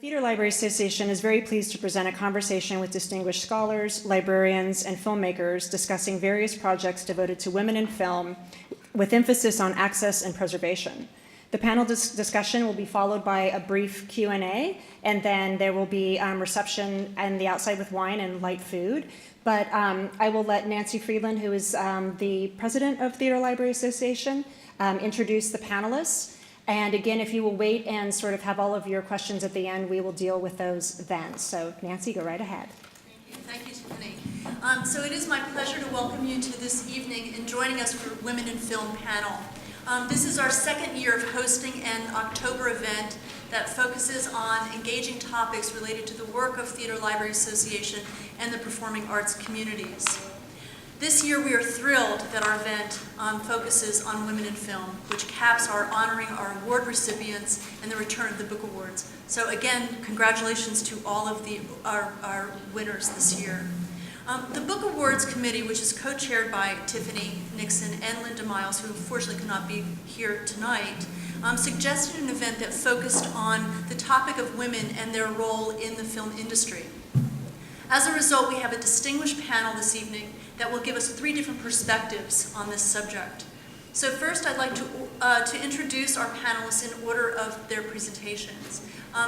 Theater Library Association is very pleased to present a conversation with distinguished scholars, librarians, and filmmakers discussing various projects devoted to women in film with emphasis on access and preservation. The panel discussion will be followed by a brief Q&A, and then there will be reception and the outside with wine and light food. But I will let Nancy Friedland, who is the president of Theater Library Association, introduce the panelists. And again, if you will wait and sort of have all of your questions at the end, we will deal with those then. So Nancy, go right ahead. Thank you, Tiffany. So it is my pleasure to welcome you to this evening and joining us for Women in Film panel. This is our second year of hosting an October event that focuses on engaging topics related to the work of Theater Library Association and the performing arts communities. This year we are thrilled that our event focuses on women in film, which caps our honoring our award recipients and the return of the book awards. So again, congratulations to all of our winners this year. The Book Awards Committee, which is co-chaired by Tiffany Nixon and Linda Miles, who unfortunately could not be here tonight, suggested an event that focused on the topic of women and their role in the film industry. As a result, we have a distinguished panel this evening that will give us 3 different perspectives on this subject. So first, I'd like to introduce our panelists in order of their presentations.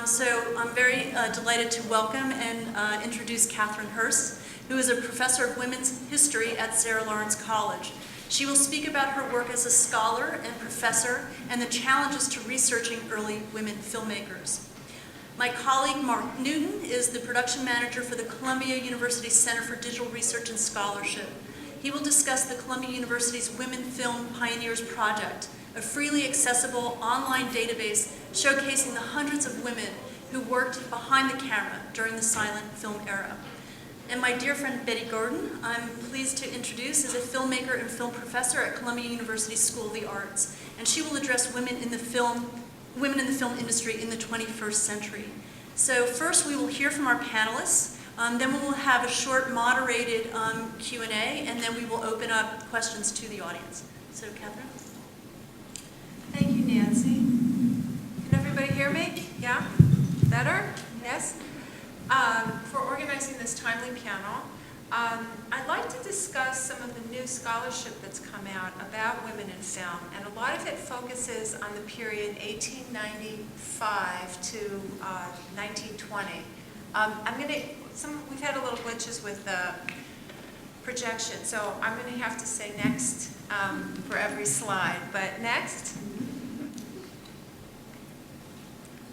So I'm very delighted to welcome and introduce Kathryn Hearst, who is a professor of women's history at Sarah Lawrence College. She will speak about her work as a scholar and professor and the challenges to researching early women filmmakers. My colleague Mark Newton is the production manager for the Columbia University Center for Digital Research and Scholarship. He will discuss the Columbia University's Women Film Pioneers Project, a freely accessible online database showcasing the hundreds of women who worked behind the camera during the silent film era. And my dear friend Bette Gordon, I'm pleased to introduce, is a filmmaker and film professor at Columbia University School of the Arts, and she will address women in the film industry in the 21st century. So first we will hear from our panelists, then we will have a short moderated Q&A, and then we will open up questions to the audience. So Kathryn? Thank you, Nancy. Can everybody hear me? Yeah? Better? Yes? For organizing this timely panel, I'd like to discuss some of the new scholarship that's come out about women in film, and a lot of it focuses on the period 1895 to 1920. We've had a little glitches with the projection, so I'm going to have to say next for every slide, but next.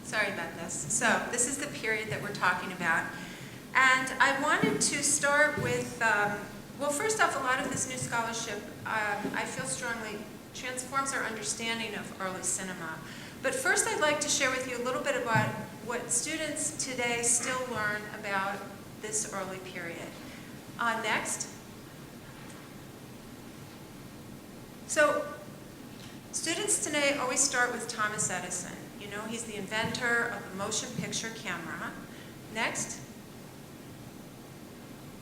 Sorry about this. So this is the period that we're talking about. And I wanted to start with, well, first off, a lot of this new scholarship, I feel strongly, transforms our understanding of early cinema. But first I'd like to share with you a little bit about what students today still learn about this early period. Next. So students today always start with Thomas Edison. You know, he's the inventor of the motion picture camera. Next.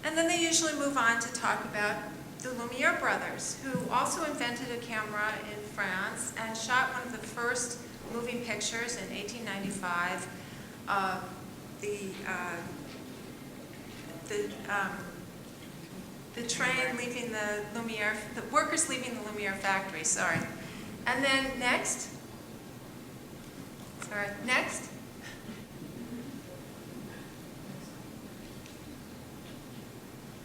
And then they usually move on to talk about the Lumiere brothers, who also invented a camera in France and shot one of the first moving pictures in 1895 of the train leaving the Lumiere, the workers leaving the Lumiere factory, sorry. And then next.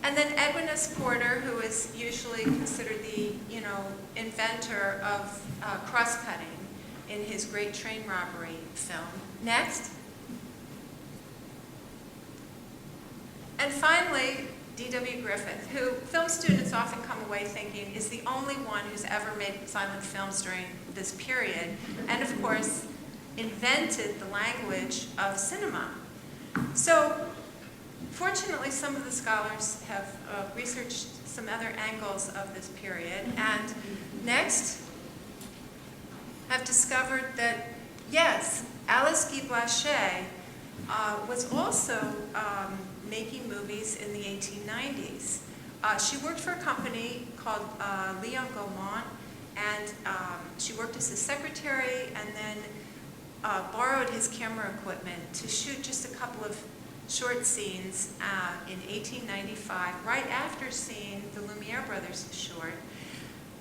And then Edwin S. Porter, who is usually considered the, inventor of cross-cutting in his Great Train Robbery film. Next. And finally, D.W. Griffith, who film students often come away thinking is the only one who's ever made silent films during this period, and of course, invented the language of cinema. So, fortunately, some of the scholars have researched some other angles of this period. And next, I've discovered that, yes, Alice Guy Blaché was also making movies in the 1890s. She worked for a company called Leon Gaumont, and she worked as a secretary, and then borrowed his camera equipment to shoot just a couple of short scenes in 1895, right after seeing the Lumiere brothers short.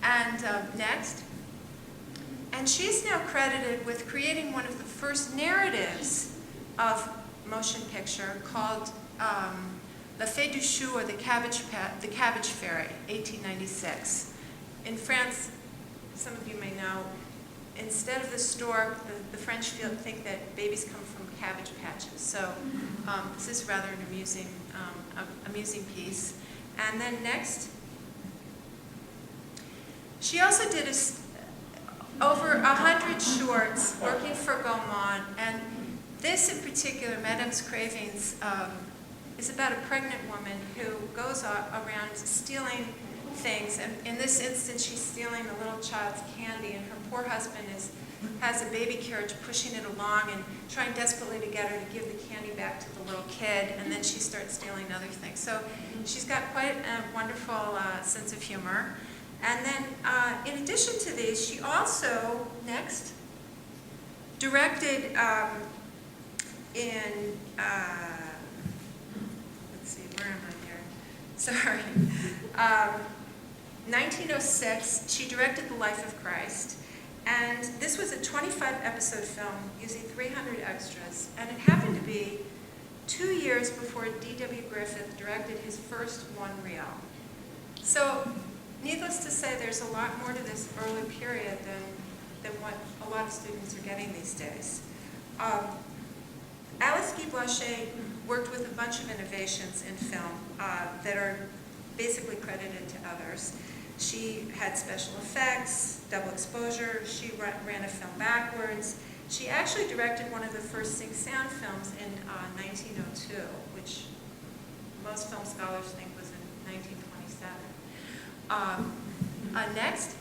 And next. And she's now credited with creating one of the first narratives of motion picture called La Fée du Chou, or the Cabbage Fairy, 1896. In France, some of you may know, instead of the stork, the French think that babies come from cabbage patches. So this is rather an amusing piece. And then next, she also did over 100 shorts working for Gaumont, and this in particular, Madame's Cravings, is about a pregnant woman who goes around stealing things, and in this instance she's stealing a little child's candy, and her poor husband has a baby carriage pushing it along and trying desperately to get her to give the candy back to the little kid, and then she starts stealing other things. So she's got quite a wonderful sense of humor. And then in addition to these, she also, next, directed in, let's see, where am I here? Sorry. 1906, she directed The Life of Christ. And this was a 25-episode film using 300 extras. And it happened to be 2 years before D.W. Griffith directed his first one-reel. So, needless to say, there's a lot more to this early period than what a lot of students are getting these days. Alice Guy Blanchet worked with a bunch of innovations in film that are basically credited to others. She had special effects, double exposure, she ran a film backwards. She actually directed one of the first sync sound films in 1902, which most film scholars think was in 1927. Next,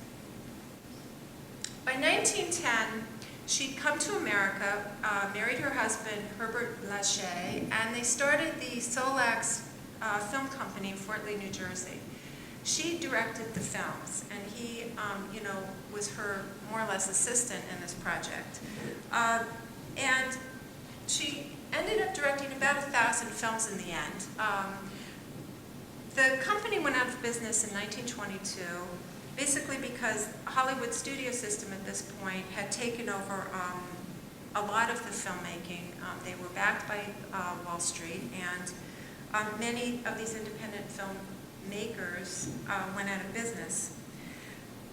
by 1910, she'd come to America, married her husband, Herbert Lachey, and they started the Solax Film Company in Fort Lee, New Jersey. She directed the films, and he, was her more or less assistant in this project. And she ended up directing about 1,000 films in the end. The company went out of business in 1922, basically because Hollywood studio system at this point had taken over a lot of the filmmaking. They were backed by Wall Street, and many of these independent filmmakers went out of business.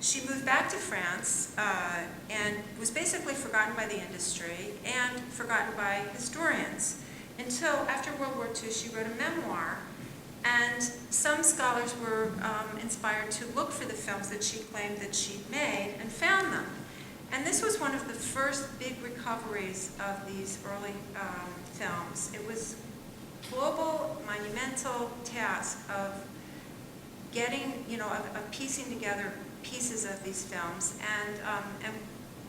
She moved back to France and was basically forgotten by the industry and forgotten by historians until after World War II she wrote a memoir. And some scholars were inspired to look for the films that she claimed that she'd made and found them. And this was one of the first big recoveries of these early films. It was a global, monumental task of getting, of piecing together pieces of these films. And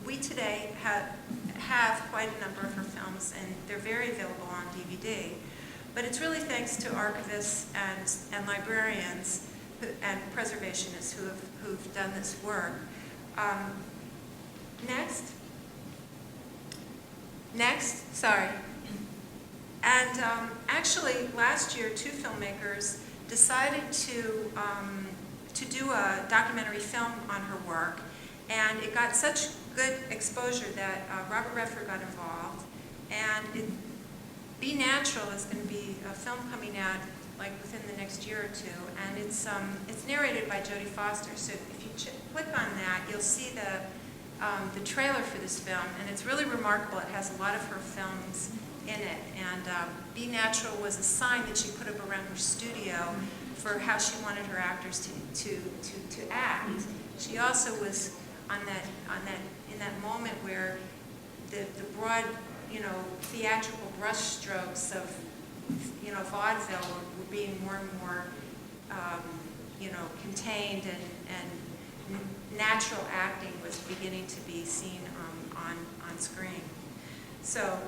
we today have quite a number of her films, and they're very available on DVD. But it's really thanks to archivists and librarians and preservationists who've done this work. Next, sorry. And actually, last year, 2 filmmakers decided to do a documentary film on her work, and it got such good exposure that Robert Redford got involved, and Be Natural is going to be a film coming out like within the next year or 2, and it's narrated by Jodie Foster. So if you click on that, you'll see the trailer for this film, and it's really remarkable. It has a lot of her films in it, and Be Natural was a sign that she put up around her studio for how she wanted her actors to act. She also was in that moment where the broad, theatrical brushstrokes of, vaudeville were being more and more, contained, and natural acting was beginning to be seen on screen. So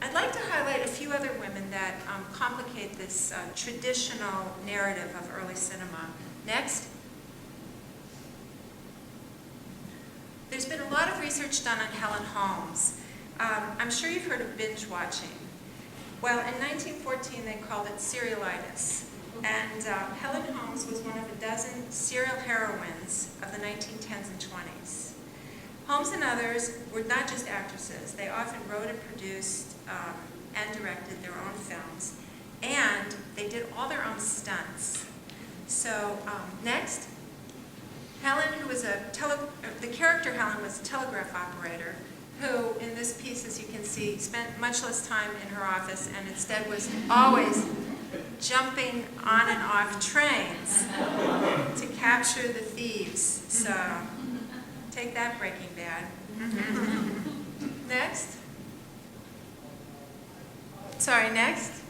I'd like to highlight a few other women that complicate this traditional narrative of early cinema. Next. There's there's been a lot of research done on Helen Holmes. I'm sure you've heard of binge watching. Well, in 1914, they called it serialitis. And Helen Holmes was one of a dozen serial heroines of the 1910s and 20s. Holmes and others were not just actresses. They often wrote and produced and directed their own films. And they did all their own stunts. So next, Helen, who was the character Helen was a telegraph operator, who in this piece, as you can see, spent much less time in her office and instead was always jumping on and off trains to capture the thieves. So take that, Breaking Bad. Next. Sorry, next.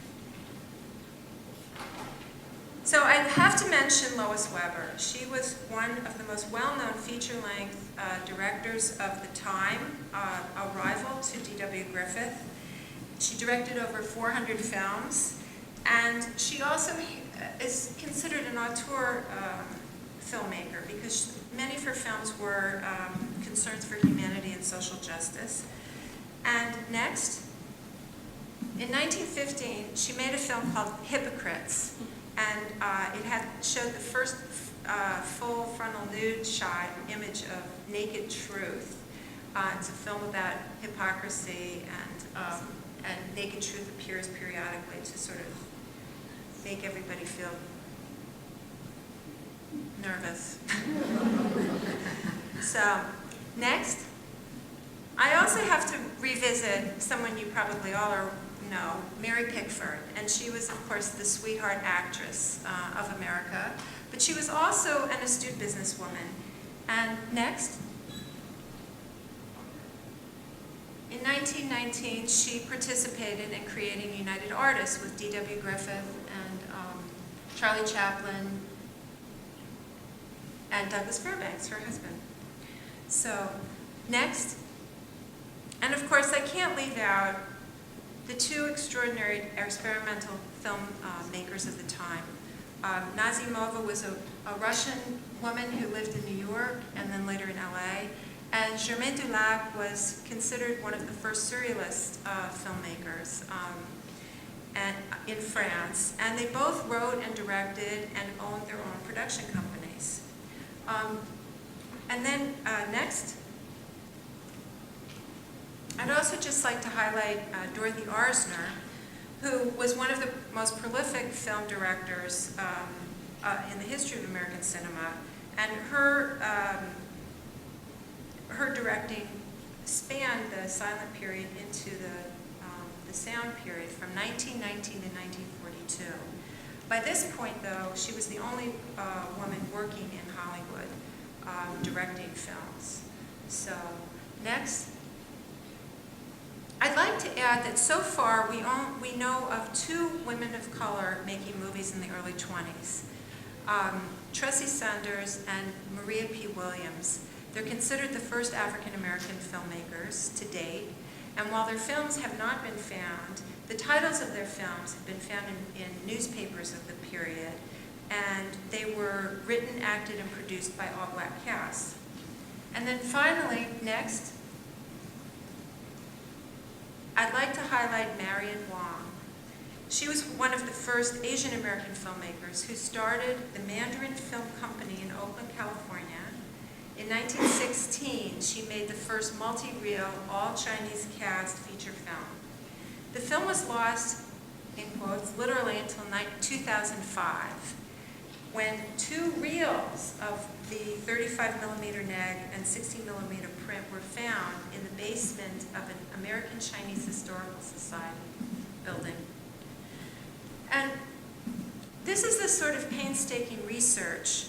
So I have to mention Lois Weber. She was one of the most well-known feature-length directors of the time, a rival to D.W. Griffith. She directed over 400 films, and she also is considered an auteur filmmaker because many of her films were concerns for humanity and social justice. And next, in 1915, she made a film called Hypocrites. And it showed the first full frontal nude shot image of naked truth. It's a film about hypocrisy, and naked truth appears periodically to sort of make everybody feel nervous. So, next. I also have to revisit someone you probably all know, Mary Pickford, and she was, of course, the sweetheart actress of America, but she was also an astute businesswoman. And next, in 1919, she participated in creating United Artists with D.W. Griffith and Charlie Chaplin and Douglas Fairbanks, her husband. So, next, and of course, I can't leave out the two extraordinary experimental film makers of the time. Nazimova was a Russian woman who lived in New York and then later in LA. And Germaine Dulac was considered one of the first surrealist filmmakers in France. And they both wrote and directed and owned their own production companies. And then next, I'd also just like to highlight Dorothy Arzner, who was one of the most prolific film directors in the history of American cinema. And her directing spanned the silent period into the sound period from 1919 to 1942. By this point, though, she was the only woman working in Hollywood directing films. So, next. I'd like to add that so far we know of two women of color making movies in the early 20s. Tressie Saunders and Maria P. Williams. They're considered the first African-American filmmakers to date, and while their films have not been found, the titles of their films have been found in newspapers of the period, and they were written, acted, and produced by all-black casts. And then finally, next, I'd like to highlight Marion Wong. She was one of the first Asian American filmmakers who started the Mandarin Film Company in Oakland, California. In 1916, she made the first multi-reel, all-Chinese cast feature film. The film was lost, in quotes, literally until 2005, when two reels of the 35mm neg and 60mm print were found in the basement of an American Chinese Historical Society building. And this is the sort of painstaking research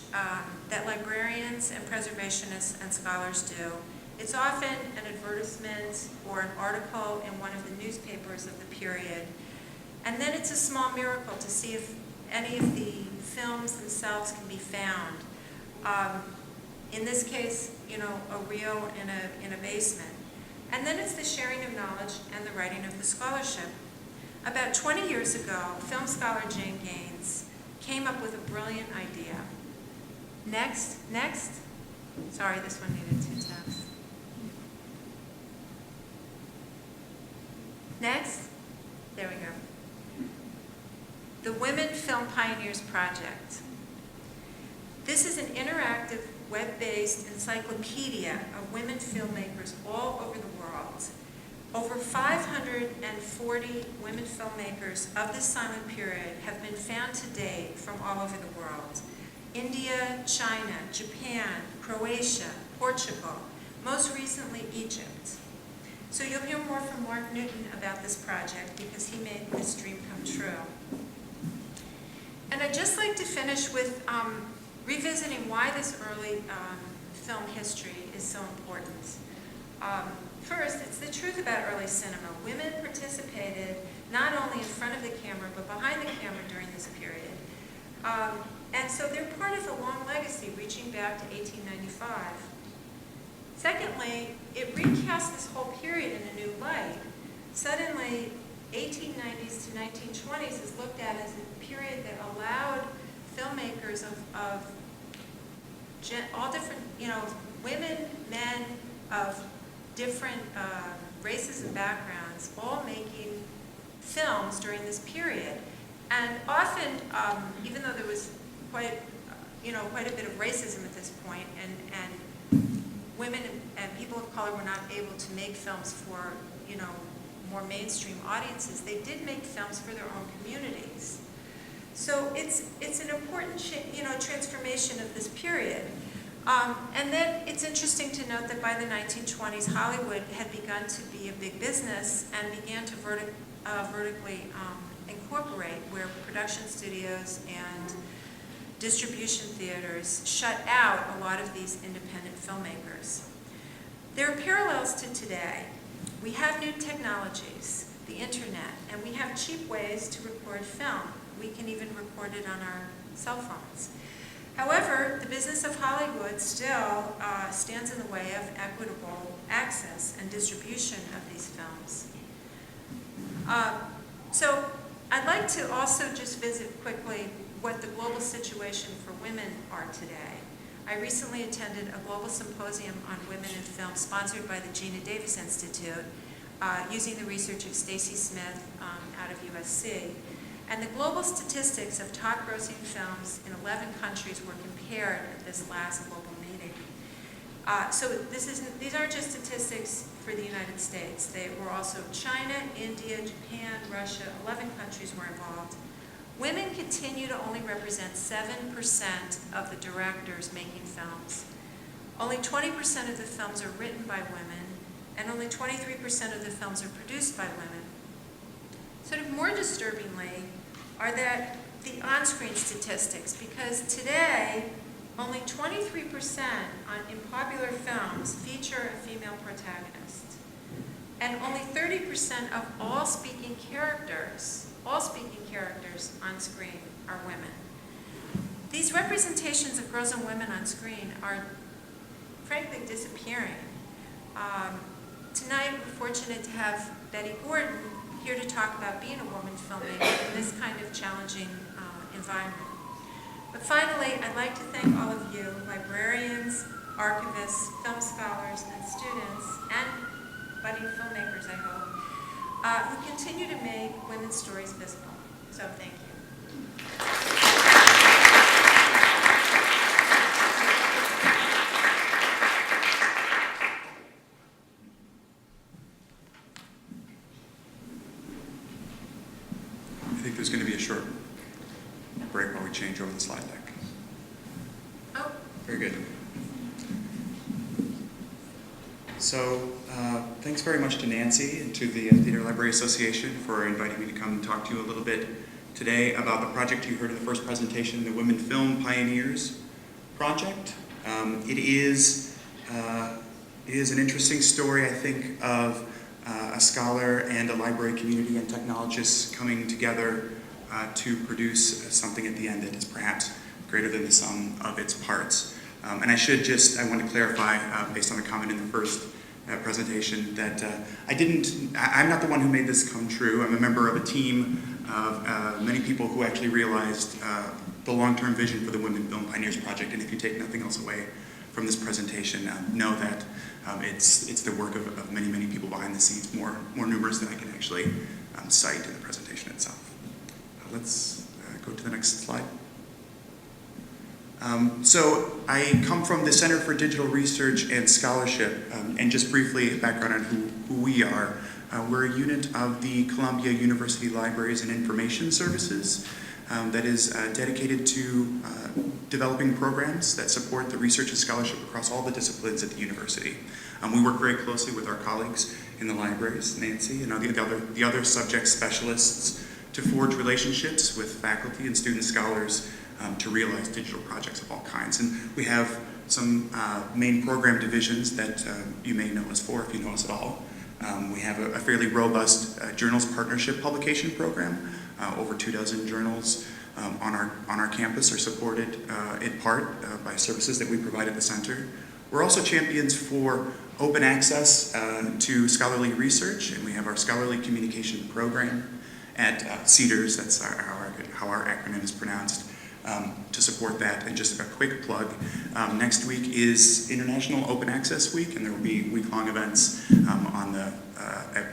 that librarians and preservationists and scholars do. It's often an advertisement or an article in one of the newspapers of the period. And then it's a small miracle to see if any of the films themselves can be found. In this case, you know, a reel in a basement. And then it's the sharing of knowledge and the writing of the scholarship. About 20 years ago, film scholar Jane Gaines came up with a brilliant idea. Next. Sorry, this one needed 2 taps. Next, there we go. The Women Film Pioneers Project. This is an interactive, web-based encyclopedia of women filmmakers all over the world. Over 540 women filmmakers of this silent period have been found to date from all over the world. India, China, Japan, Croatia, Portugal, most recently Egypt. So you'll hear more from Mark Newton about this project because he made this dream come true. And I'd just like to finish with revisiting why this early film history is so important. First, it's the truth about early cinema. Women participated not only in front of the camera, but behind the camera during this period. And so they're part of a long legacy reaching back to 1895. Secondly, it recasts this whole period in a new light. Suddenly, 1890s to 1920s is looked at as a period that allowed filmmakers of all different, women, men of different races and backgrounds, all making films during this period. And often, even though there was quite a bit of racism at this point, and women and people of color were not able to make films for, more mainstream audiences, they did make films for their own communities. So it's an important, transformation of this period. And then it's interesting to note that by the 1920s, Hollywood had begun to be a big business and began to vertically incorporate, where production studios and distribution theaters shut out a lot of these independent filmmakers. There are parallels to today. We have new technologies, the internet, and we have cheap ways to record film. We can even record it on our cell phones. However, the business of Hollywood still stands in the way of equitable access and distribution of these films. So I'd like to also just visit quickly what the global situation for women are today. I recently attended a global symposium on women in film sponsored by the Gina Davis Institute using the research of Stacy Smith out of USC. And the global statistics of top grossing films in 11 countries were compared at this last global meeting. So these aren't just statistics for the United States. They were also China, India, Japan, Russia, 11 countries were involved. Women continue to only represent 7% of the directors making films. Only 20% of the films are written by women, and only 23% of the films are produced by women. Sort of more disturbingly are that the on-screen statistics, because today only 23% in popular films feature a female protagonist, and only 30% of all speaking characters on screen are women. These representations of girls and women on screen are frankly disappearing. Tonight we're fortunate to have Bette Gordon here to talk about being a woman filmmaker in this kind of challenging environment. But finally, I'd like to thank all of you, librarians, archivists, film scholars, and students, and budding filmmakers, I hope, who continue to make women's stories visible. So thank you. I think there's going to be a short break while we change over the slide deck. Oh. Very good. So thanks very much to Nancy and to the Theater Library Association for inviting me to come and talk to you a little bit today about the project you heard in the first presentation, the Women Film Pioneers Project. It is an interesting story, I think, of a scholar and a library community and technologists coming together to produce something at the end that is perhaps greater than the sum of its parts. And I want to clarify, based on the comment in the first presentation, that I'm not the one who made this come true. I'm a member of a team of many people who actually realized the long-term vision for the Women Film Pioneers Project. And if you take nothing else away from this presentation, know that It's the work of many, many people behind the scenes, more numerous than I can actually cite in the presentation itself. Let's go to the next slide. So I come from the Center for Digital Research and Scholarship, and just briefly background on who we are. We're a unit of the Columbia University Libraries and Information Services that is dedicated to developing programs that support the research and scholarship across all the disciplines at the university. We work very closely with our colleagues in the libraries, Nancy, and the other subject specialists to forge relationships with faculty and student scholars to realize digital projects of all kinds. And we have some main program divisions that you may know us for if you know us at all. We have a fairly robust journals partnership publication program. Over 24 journals on our campus are supported in part by services that we provide at the center. We're also champions for open access to scholarly research, and we have our scholarly communication program at CDRS, that's how our acronym is pronounced, to support that. And just a quick plug, next week is International Open Access Week, and there will be week-long events on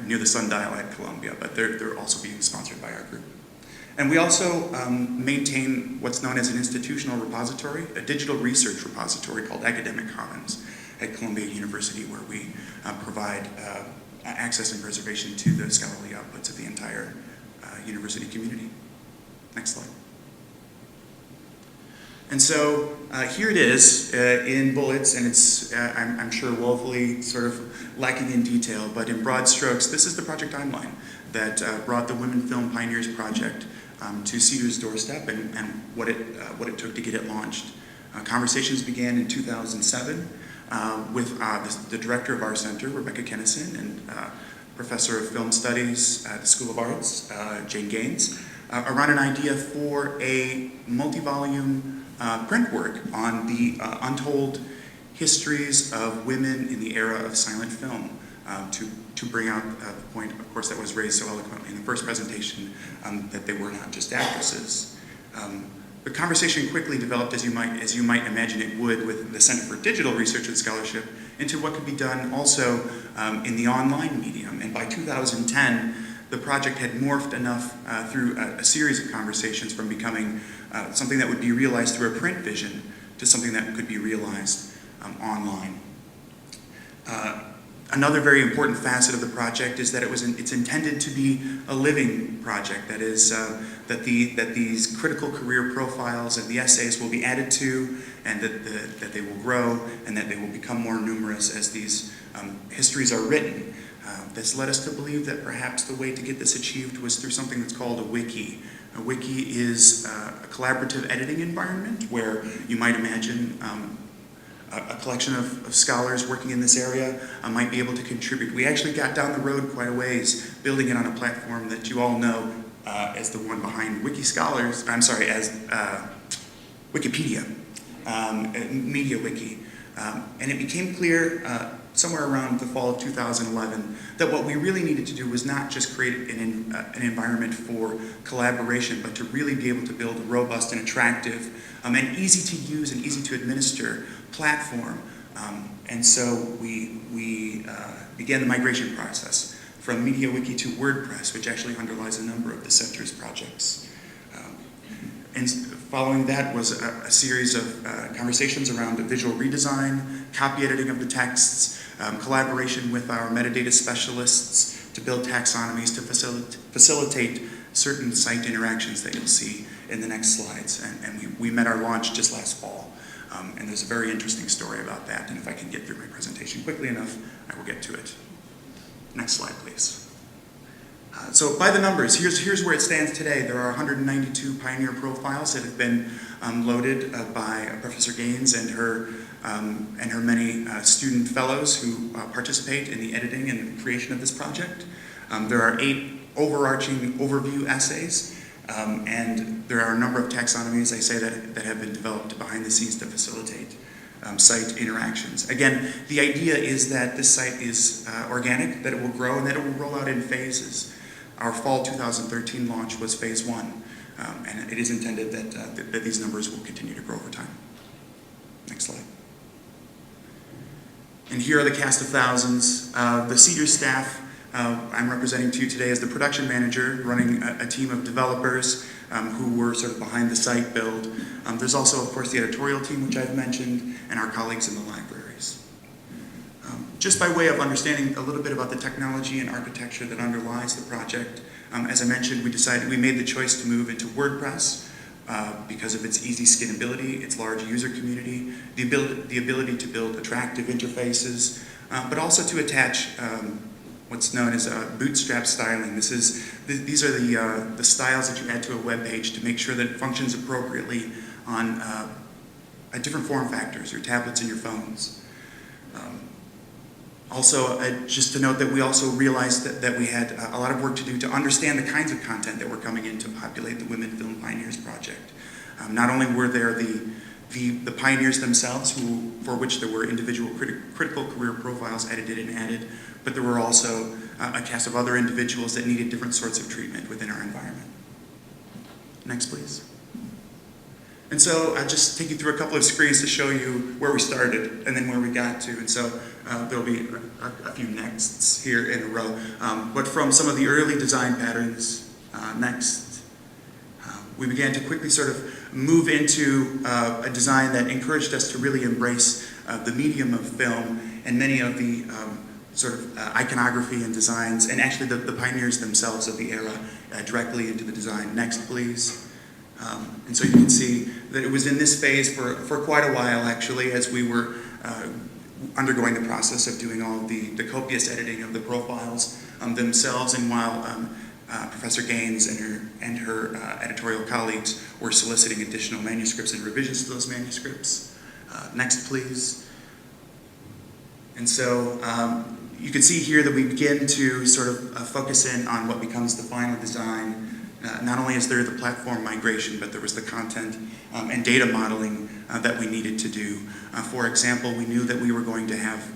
near the sundial at Columbia, but they're also being sponsored by our group. And we also maintain what's known as an institutional repository, a digital research repository called Academic Commons at Columbia University, where we provide access and preservation to the scholarly outputs of the entire university community. Next slide. And so here it is in bullets, and it's, I'm sure, woefully sort of lacking in detail, but in broad strokes, this is the project timeline that brought the Women Film Pioneers Project to CDR's doorstep and what it took to get it launched. Conversations began in 2007 with the director of our center, Rebecca Kennison, and professor of film studies at the School of Arts, Jane Gaines, around an idea for a multi-volume print work on the untold histories of women in the era of silent film, to bring out the point, of course, that was raised so eloquently in the first presentation, that they were not just actresses. The conversation quickly developed, as you might imagine it would, with the Center for Digital Research and Scholarship, into what could be done also in the online medium. And by 2010, the project had morphed enough through a series of conversations from becoming something that would be realized through a print vision to something that could be realized online. Another very important facet of the project is that it's intended to be a living project. That is, that these critical career profiles and the essays will be added to, and that they will grow, and that they will become more numerous as these histories are written. This led us to believe that perhaps the way to get this achieved was through something that's called a wiki. A wiki is a collaborative editing environment where you might imagine a collection of scholars working in this area might be able to contribute. We actually got down the road quite a ways, building it on a platform that you all know as the one behind as Wikipedia, MediaWiki. And it became clear somewhere around the fall of 2011 that what we really needed to do was not just create an environment for collaboration, but to really be able to build a robust and attractive and easy to use and easy to administer platform. And so we began the migration process from MediaWiki to WordPress, which actually underlies a number of the center's projects. And following that was a series of conversations around the visual redesign, copy editing of the texts, collaboration with our metadata specialists to build taxonomies to facilitate certain site interactions that you'll see in the next slides. And we met our launch just last fall. And there's a very interesting story about that. And if I can get through my presentation quickly enough, I will get to it. Next slide, please. So by the numbers, here's where it stands today. There are 192 pioneer profiles that have been loaded by Professor Gaines and her many student fellows who participate in the editing and creation of this project. There are 8 overarching overview essays, and there are a number of taxonomies, I say, that have been developed behind the scenes to facilitate site interactions. Again, the idea is that this site is organic, that it will grow, and that it will roll out in phases. Our fall 2013 launch was phase 1, and it is intended that these numbers will continue to grow over time. Next slide. And here are the cast of thousands. The CDRS staff I'm representing to you today as the production manager, running a team of developers who were sort of behind the site build. There's also, of course, the editorial team, which I've mentioned, and our colleagues in the libraries. Just by way of understanding a little bit about the technology and architecture that underlies the project, as I mentioned, we made the choice to move into WordPress because of its easy scalability, its large user community, the ability to build attractive interfaces, but also to attach what's known as bootstrap styling. These are the styles that you add to a web page to make sure that it functions appropriately on different form factors, your tablets and your phones. Also, just to note that we also realized that we had a lot of work to do to understand the kinds of content that were coming in to populate the Women Film Pioneers project. Not only were there the pioneers themselves, for which there were individual critical career profiles edited and added, but there were also a cast of other individuals that needed different sorts of treatment within our environment. Next, please. And so I'll just take you through a couple of screens to show you where we started and then where we got to. And so there'll be a few nexts here in a row. But from some of the early design patterns, next, we began to quickly sort of move into a design that encouraged us to really embrace the medium of film and many of the sort of iconography and designs, and actually the pioneers themselves of the era directly into the design. Next, please. And so you can see that it was in this phase for quite a while, actually, as we were undergoing the process of doing all of the copious editing of the profiles themselves, and while Professor Gaines and her editorial colleagues were soliciting additional manuscripts and revisions to those manuscripts. Next, please. And so you can see here that we begin to sort of focus in on what becomes the final design. Not only is there the platform migration, but there was the content and data modeling that we needed to do. For example, we knew that we were going to have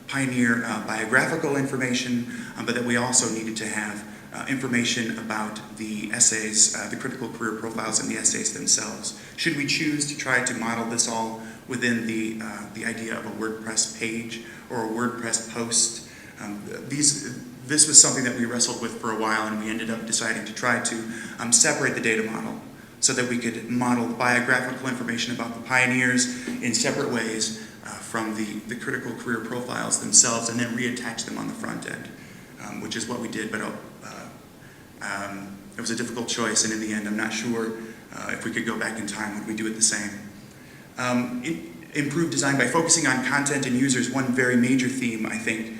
pioneer biographical information, but that we also needed to have information about the essays, the critical career profiles and the essays themselves. Should we choose to try to model this all within the idea of a WordPress page or a WordPress post? This was something that we wrestled with for a while, and we ended up deciding to try to separate the data model so that we could model biographical information about the pioneers in separate ways from the critical career profiles themselves, and then reattach them on the front end, which is what we did, but it was a difficult choice, and in the end, I'm not sure if we could go back in time, would we do it the same? Improved design by focusing on content and users, one very major theme, I think,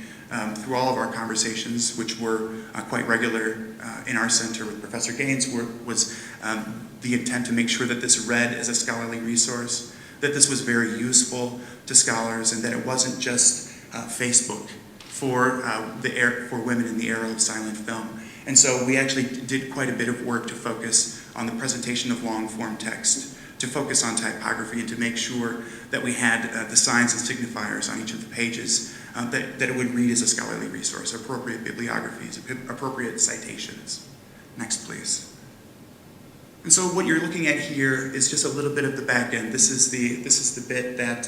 through all of our conversations, which were quite regular in our center with Professor Gaines, was the intent to make sure that this read as a scholarly resource, that this was very useful to scholars, and that it wasn't just Facebook for women in the era of silent film. And so we actually did quite a bit of work to focus on the presentation of long-form text, to focus on typography, and to make sure that we had the signs and signifiers on each of the pages that it would read as a scholarly resource, appropriate bibliographies, appropriate citations. Next, please. And so what you're looking at here is just a little bit of the back end. This is the bit that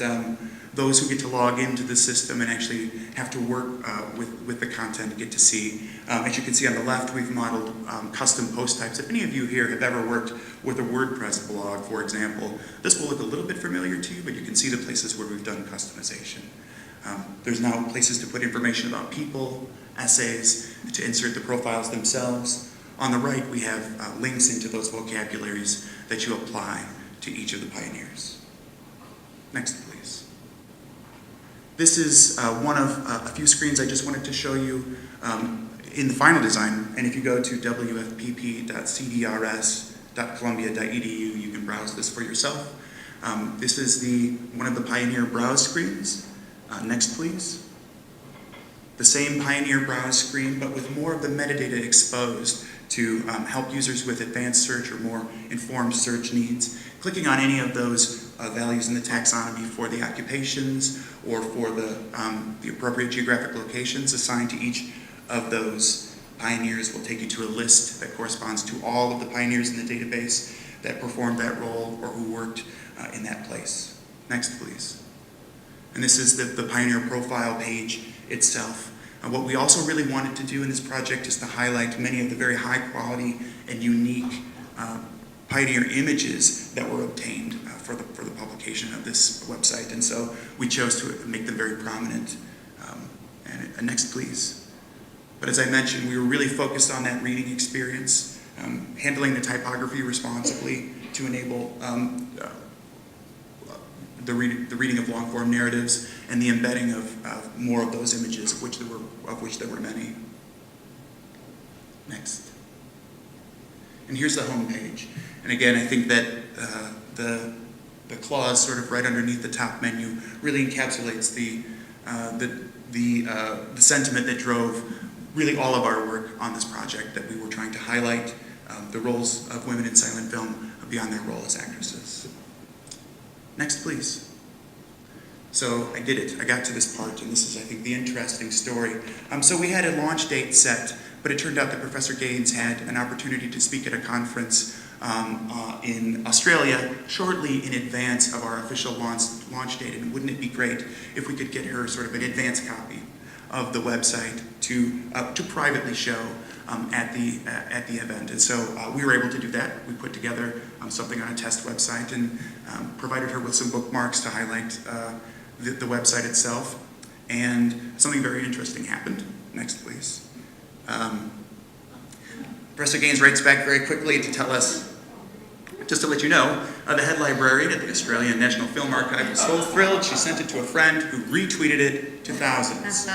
those who get to log into the system and actually have to work with the content get to see. As you can see on the left, we've modeled custom post types. If any of you here have ever worked with a WordPress blog, for example, this will look a little bit familiar to you, but you can see the places where we've done customization. There's now places to put information about people, essays, to insert the profiles themselves. On the right, we have links into those vocabularies that you apply to each of the pioneers. Next, please. This is one of a few screens I just wanted to show you in the final design. And if you go to wfpp.cdrs.columbia.edu, you can browse this for yourself. This is one of the Pioneer browse screens. Next, please. The same Pioneer browse screen, but with more of the metadata exposed to help users with advanced search or more informed search needs. Clicking on any of those values in the taxonomy for the occupations or for the appropriate geographic locations assigned to each of those pioneers will take you to a list that corresponds to all of the pioneers in the database that performed that role or who worked in that place. Next, please. And this is the Pioneer profile page itself. What we also really wanted to do in this project is to highlight many of the very high quality and unique Pioneer images that were obtained for the publication of this website. And so we chose to make them very prominent. And next, please. But as I mentioned, we were really focused on that reading experience, handling the typography responsibly to enable the reading of long-form narratives and the embedding of more of those images, of which there were many. Next. And here's the home page. And again, I think that the clause sort of right underneath the top menu really encapsulates the sentiment that drove really all of our work on this project, that we were trying to highlight the roles of women in silent film beyond their role as actresses. Next, please. So I did it. I got to this part, and this is, I think, the interesting story. So we had a launch date set, but it turned out that Professor Gaines had an opportunity to speak at a conference in Australia shortly in advance of our official launch date. And wouldn't it be great if we could get her sort of an advance copy of the website to privately show at the event? And so we were able to do that. We put together something on a test website and provided her with some bookmarks to highlight the website itself. And something very interesting happened. Next, please. Professor Gaines writes back very quickly to tell us, just to let you know, the head librarian at the Australian National Film Archive was so thrilled she sent it to a friend who retweeted it to thousands.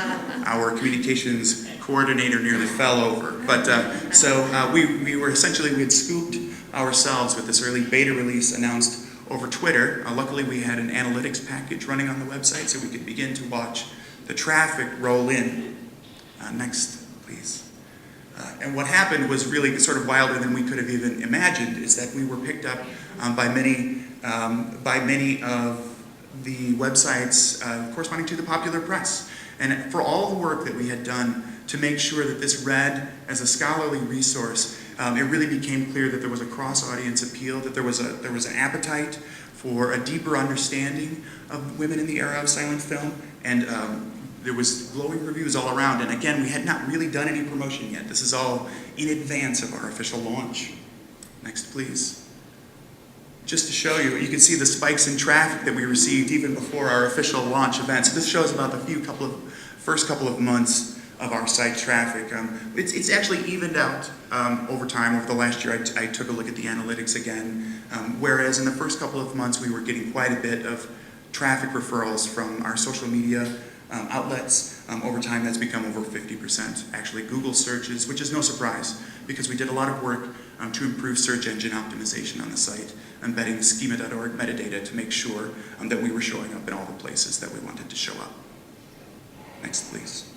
Our communications coordinator nearly fell over. But we had scooped ourselves with this early beta release announced over Twitter. Luckily, we had an analytics package running on the website so we could begin to watch the traffic roll in. Next, please. And what happened was really sort of wilder than we could have even imagined, is that we were picked up by many of the websites corresponding to the popular press. And for all the work that we had done to make sure that this read as a scholarly resource, it really became clear that there was a cross-audience appeal, that there was an appetite for a deeper understanding of women in the era of silent film, and there was glowing reviews all around. And again, we had not really done any promotion yet. This is all in advance of our official launch. Next, please. Just to show you, you can see the spikes in traffic that we received even before our official launch event. So this shows about the first couple of months of our site traffic. It's actually evened out over time. Over the last year, I took a look at the analytics again. Whereas in the first couple of months, we were getting quite a bit of traffic referrals from our social media outlets. Over time, that's become over 50%. Actually, Google searches, which is no surprise, because we did a lot of work to improve search engine optimization on the site, embedding schema.org metadata to make sure that we were showing up in all the places that we wanted to show up. Next, please.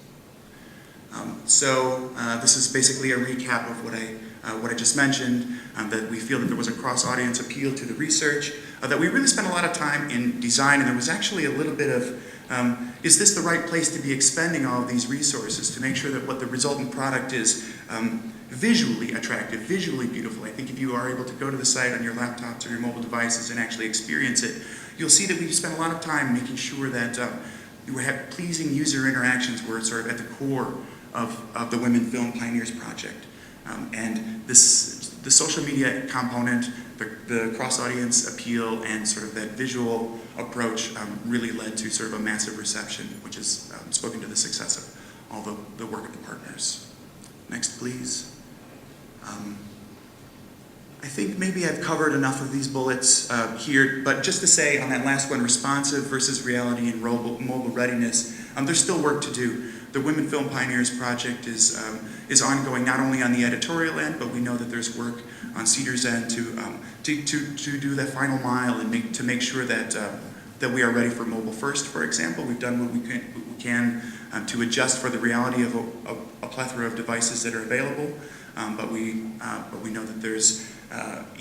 This is basically a recap of what I just mentioned, that we feel that there was a cross-audience appeal to the research, that we really spent a lot of time in design, and there was actually a little bit of, is this the right place to be expending all of these resources to make sure that what the resultant product is visually attractive, visually beautiful. I think if you are able to go to the site on your laptops or your mobile devices and actually experience it, you'll see that we spent a lot of time making sure that you have pleasing user interactions were sort of at the core of the Women Film Pioneers project. And the social media component, the cross-audience appeal, and sort of that visual approach really led to sort of a massive reception, which has spoken to the success of all the work of the partners. Next, please. I think maybe I've covered enough of these bullets here, but just to say on that last one, responsive versus reality and mobile readiness, there's still work to do. The Women Film Pioneers project is ongoing not only on the editorial end, but we know that there's work on CDRS end to do that final mile and to make sure that we are ready for mobile first. For example, we've done what we can to adjust for the reality of a plethora of devices that are available, but we know that there's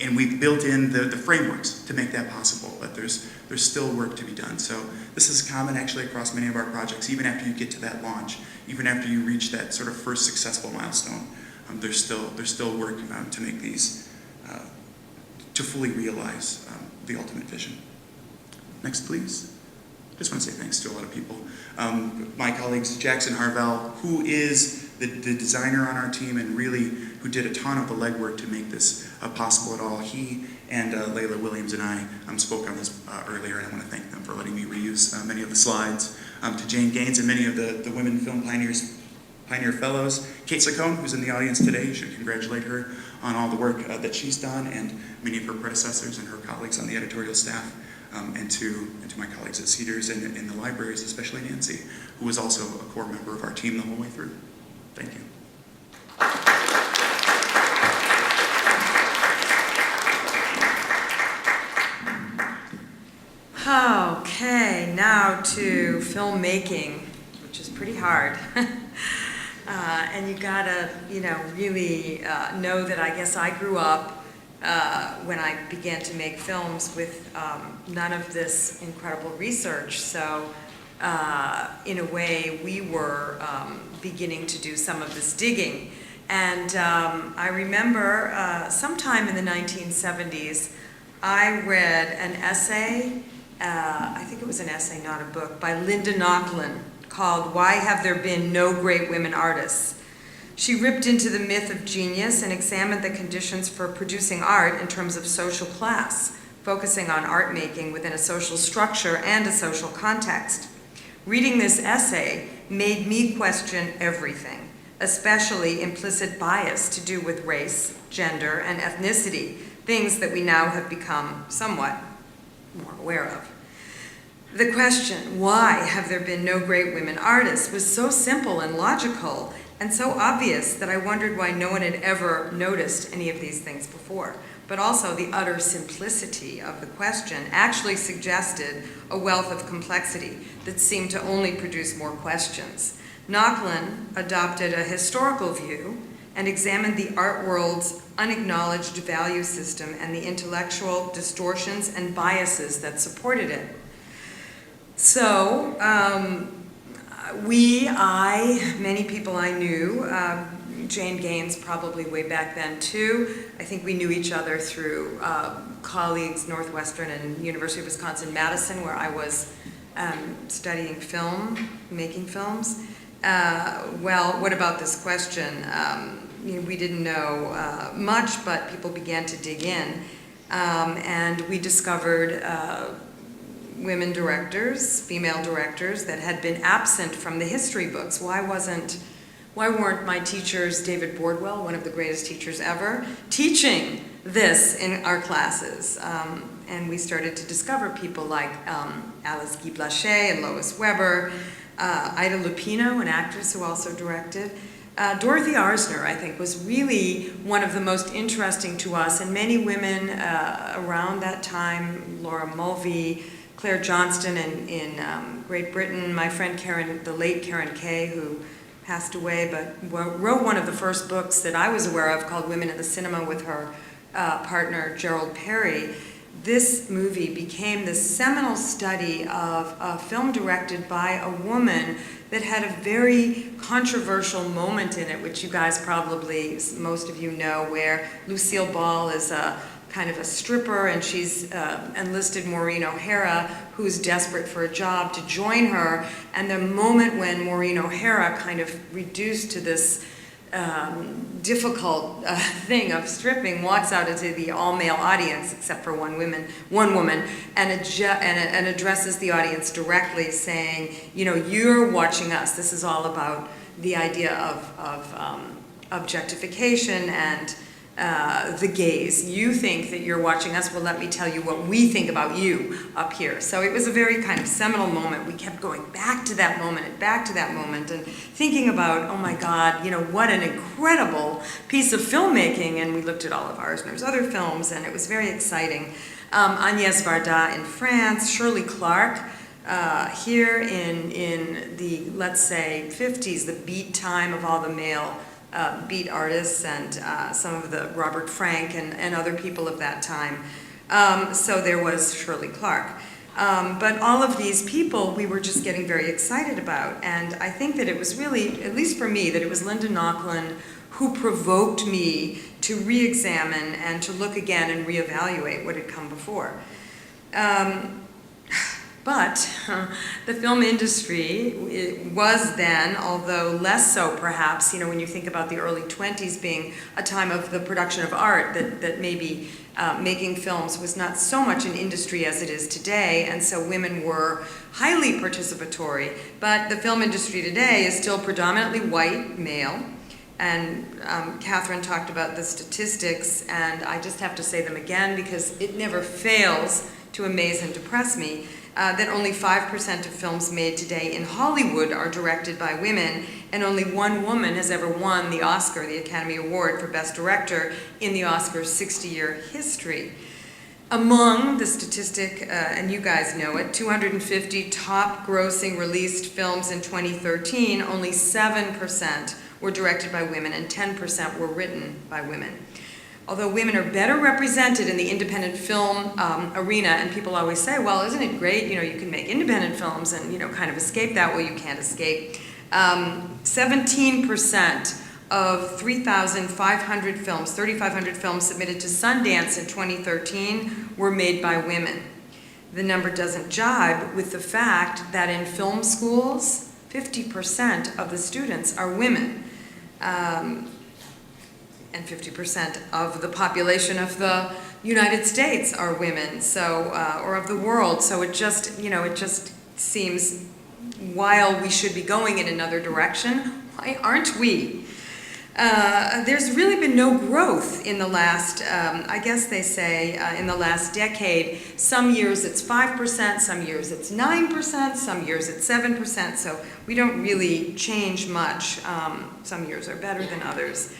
and we've built in the frameworks to make that possible, but there's still work to be done. So this is common actually across many of our projects. Even after you get to that launch, even after you reach that sort of first successful milestone, there's still work to make these to fully realize the ultimate vision. Next, please. just want to say thanks to a lot of people. My colleagues, Jackson Harvell, who is the designer on our team and really who did a ton of the legwork to make this possible at all. He and Layla Williams and I spoke on this earlier, and I want to thank them for letting me reuse many of the slides. To Jane Gaines and many of the Women Film Pioneer Fellows. Kate Saccone, who's in the audience today, you should congratulate her on all the work that she's done, and many of her predecessors and her colleagues on the editorial staff. And to my colleagues at Cedars and in the libraries, especially Nancy, who was also a core member of our team the whole way through. Thank you. Okay, now to filmmaking, which is pretty hard. And you gotta, really know that I guess I grew up when I began to make films with none of this incredible research. So in a way, we were beginning to do some of this digging. And I remember sometime in the 1970s, I read an essay, I think it was an essay, not a book, by Linda Nochlin called "Why Have There Been No Great Women Artists?" She ripped into the myth of genius and examined the conditions for producing art in terms of social class, focusing on art making within a social structure and a social context. Reading this essay made me question everything, especially implicit bias to do with race, gender, and ethnicity, things that we now have become somewhat more aware of. The question, why have there been no great women artists, was so simple and logical and so obvious that I wondered why no one had ever noticed any of these things before. But also the utter simplicity of the question actually suggested a wealth of complexity that seemed to only produce more questions. Nochlin adopted a historical view and examined the art world's unacknowledged value system and the intellectual distortions and biases that supported it. So, many people I knew, Jane Gaines probably way back then too. I think we knew each other through colleagues, Northwestern and University of Wisconsin-Madison, where I was studying film, making films. Well, what about this question? We didn't know much, but people began to dig in. And we discovered women directors, female directors, that had been absent from the history books. Why weren't my teachers, David Bordwell, one of the greatest teachers ever, teaching this in our classes? And we started to discover people like Alice Guy Blaché and Lois Weber, Ida Lupino, an actress who also directed. Dorothy Arzner, I think, was really one of the most interesting to us, and many women around that time, Laura Mulvey, Claire Johnston in Great Britain, my friend the late Karen Kay, who passed away, but wrote one of the first books that I was aware of called Women in the Cinema with her partner Gerald Perry. This movie became the seminal study of a film directed by a woman that had a very controversial moment in it, which you guys probably, most of you know, where Lucille Ball is a kind of a stripper, and she's enlisted Maureen O'Hara, who's desperate for a job, to join her. And the moment when Maureen O'Hara, kind of reduced to this difficult thing of stripping, walks out into the all-male audience, except for one woman, and addresses the audience directly, saying, you're watching us. This is all about the idea of objectification and the gaze. You think that you're watching us, well, let me tell you what we think about you up here. So it was a very kind of seminal moment. We kept going back to that moment and thinking about, oh my God, what an incredible piece of filmmaking. And we looked at all of Arzner's other films, and it was very exciting. Agnès Varda in France, Shirley Clark here in the, let's say, 50s, the beat time of all the male beat artists, and some of the Robert Frank and other people of that time. So there was Shirley Clark. But all of these people we were just getting very excited about. And I think that it was really, at least for me, that it was Linda Nochlin who provoked me to re-examine and to look again and reevaluate what had come before. But the film industry was then, although less so perhaps, when you think about the early 20s being a time of the production of art, that maybe making films was not so much an industry as it is today, and so women were highly participatory. But the film industry today is still predominantly white, male, and Kathryn talked about the statistics, and I just have to say them again because it never fails to amaze and depress me. That only 5% of films made today in Hollywood are directed by women, and only one woman has ever won the Oscar, the Academy Award for Best Director, in the Oscar's 60-year history. Among the statistic, and you guys know it, 250 top grossing released films in 2013, only 7% were directed by women and 10% were written by women. Although women are better represented in the independent film arena, and people always say, well, isn't it great, you can make independent films and, kind of escape that. Well, you can't escape. 17% of 3,500 films, 3,500 films submitted to Sundance in 2013 were made by women. The number doesn't jibe with the fact that in film schools, 50% of the students are women. And 50% of the population of the United States are women, so or of the world. So it just, it just seems, while we should be going in another direction, why aren't we? There's really been no growth in the last, I guess they say, in the last decade. Some years it's 5%, some years it's 9%, some years it's 7%. So we don't really change much. Some years are better than others,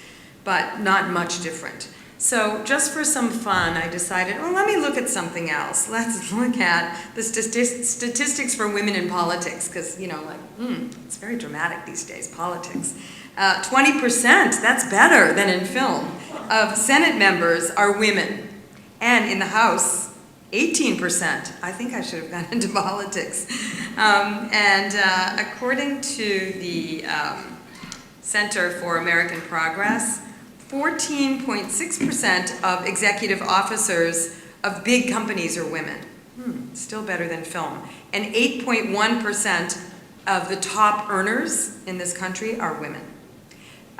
but not much different. So just for some fun, I decided, well, let me look at something else. Let's look at the statistics for women in politics, because, it's very dramatic these days, politics. 20%, that's better than in film, of Senate members are women. And in the House, 18%. I think I should have gone into politics. According to the Center for American Progress, 14.6% of executive officers of big companies are women. Still better than film. And 8.1% of the top earners in this country are women.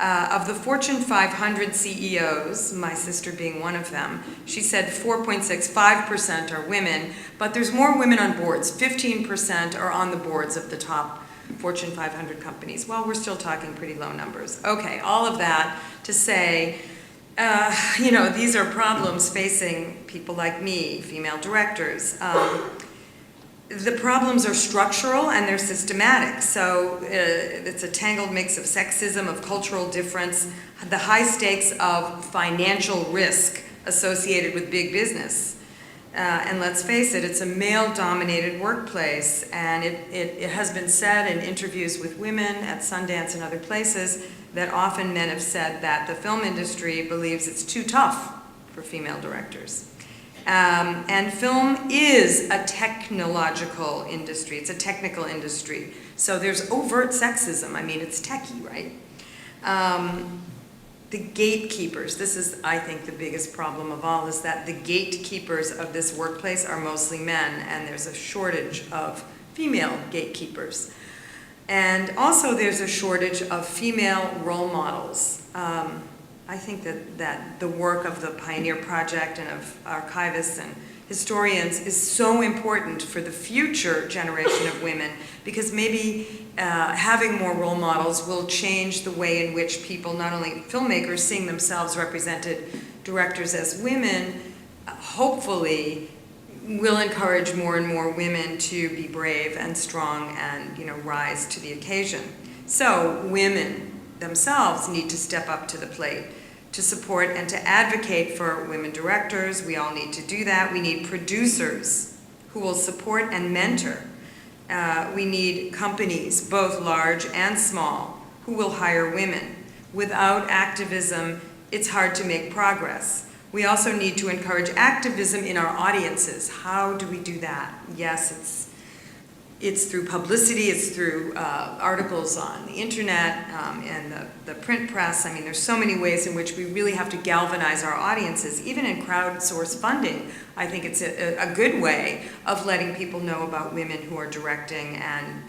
Of the Fortune 500 CEOs, my sister being one of them, she said 4.65% are women, but there's more women on boards. 15% are on the boards of the top Fortune 500 companies. Well, we're still talking pretty low numbers. Okay, all of that to say, these are problems facing people like me, female directors. The problems are structural and they're systematic. So it's a tangled mix of sexism, of cultural difference, the high stakes of financial risk associated with big business. And let's face it, it's a male-dominated workplace, and it has been said in interviews with women at Sundance and other places that often men have said that the film industry believes it's too tough for female directors. And film is a technological industry. It's a technical industry. So there's overt sexism. I mean, it's techie, right? The gatekeepers, this is, I think, the biggest problem of all, is that the gatekeepers of this workplace are mostly men, and there's a shortage of female gatekeepers. And also there's a shortage of female role models. I think that the work of the Pioneer Project and of archivists and historians is so important for the future generation of women, because maybe having more role models will change the way in which people, not only filmmakers seeing themselves represented, directors as women, hopefully will encourage more and more women to be brave and strong and rise to the occasion. So women themselves need to step up to the plate to support and to advocate for women directors. We all need to do that. We need producers who will support and mentor. We need companies, both large and small, who will hire women. Without activism, it's hard to make progress. We also need to encourage activism in our audiences. How do we do that? Yes, it's through publicity, it's through articles on the internet and the print press. I mean, there's so many ways in which we really have to galvanize our audiences. Even in crowdsourced funding, I think it's a good way of letting people know about women who are directing and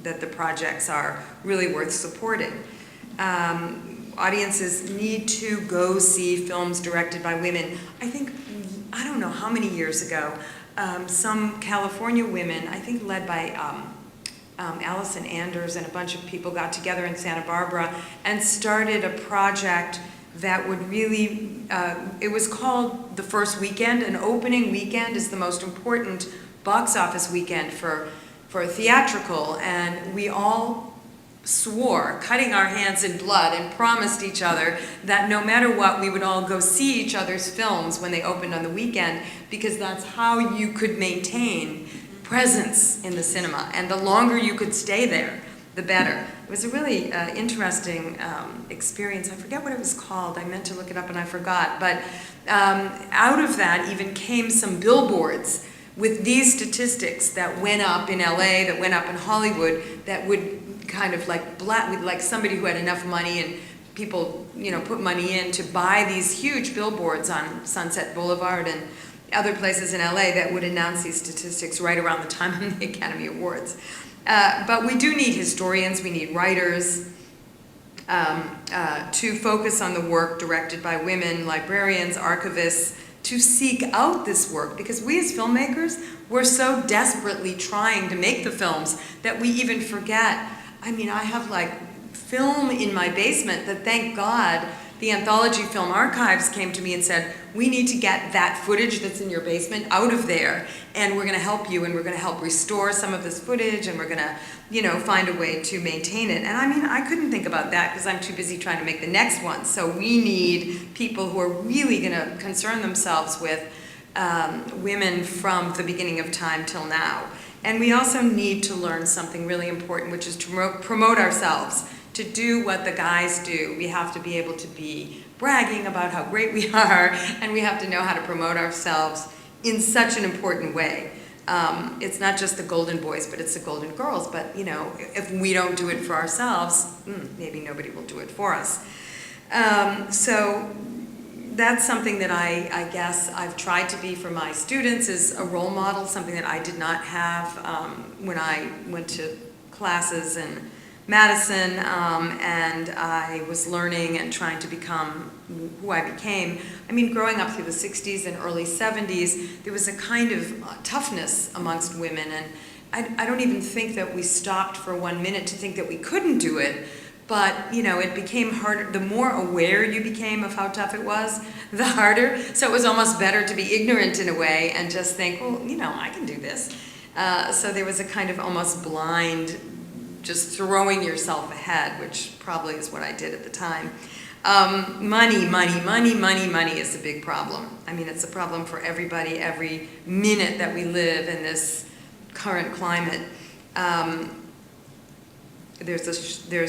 that the projects are really worth supporting. Audiences need to go see films directed by women. I don't know how many years ago, some California women, I think led by Allison Anders and a bunch of people, got together in Santa Barbara and started a project that would really, it was called The First Weekend. An opening weekend is the most important box office weekend for a theatrical, and we all swore, cutting our hands in blood, and promised each other that no matter what, we would all go see each other's films when they opened on the weekend, because that's how you could maintain presence in the cinema. And the longer you could stay there, the better. It was a really interesting experience. I forget what it was called. I meant to look it up and I forgot. But out of that even came some billboards with these statistics that went up in LA, that went up in Hollywood, that would kind of like somebody who had enough money and people, put money in to buy these huge billboards on Sunset Boulevard and other places in LA that would announce these statistics right around the time of the Academy Awards. But we do need historians, we need writers to focus on the work directed by women, librarians, archivists, to seek out this work, because we as filmmakers, we're so desperately trying to make the films that we even forget. I mean, I have film in my basement that, thank God, the Anthology Film Archives came to me and said, we need to get that footage that's in your basement out of there, and we're going to help you, and we're going to help restore some of this footage, and we're going to, find a way to maintain it. And I mean, I couldn't think about that because I'm too busy trying to make the next one. So we need people who are really going to concern themselves with women from the beginning of time till now. And we also need to learn something really important, which is to promote ourselves. To do what the guys do, we have to be able to be bragging about how great we are, and we have to know how to promote ourselves in such an important way. It's not just the golden boys, but it's the golden girls. But, if we don't do it for ourselves, maybe nobody will do it for us. So that's something that I guess I've tried to be for my students, is a role model, something that I did not have when I went to classes in Madison, and I was learning and trying to become who I became. I mean, growing up through the 60s and early 70s, there was a kind of toughness amongst women, and I don't even think that we stopped for 1 minute to think that we couldn't do it, but, it became harder. The more aware you became of how tough it was, the harder. So it was almost better to be ignorant in a way and just think, well, I can do this. So there was a kind of almost blind, just throwing yourself ahead, which probably is what I did at the time. Money is a big problem. I mean, it's a problem for everybody every minute that we live in this current climate. There's